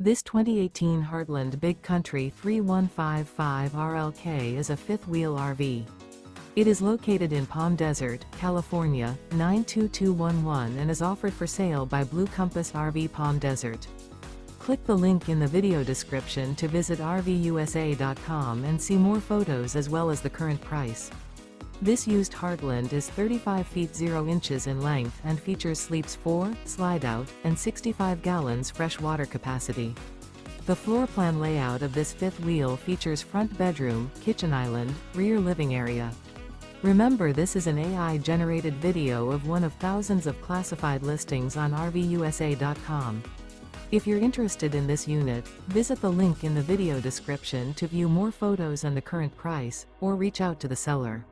This 2018 Heartland Big Country 3155 RLK is a fifth-wheel RV. It is located in Palm Desert, California, 92211 and is offered for sale by Blue Compass RV Palm Desert. Click the link in the video description to visit RVUSA.com and see more photos as well as the current price. This used Heartland is 35 feet 0 inches in length and features sleeps 4, slide-out, and 65 gallons fresh water capacity. The floor plan layout of this fifth wheel features front bedroom, kitchen island, rear living area. Remember, this is an AI-generated video of one of thousands of classified listings on RVUSA.com. If you're interested in this unit, visit the link in the video description to view more photos and the current price, or reach out to the seller.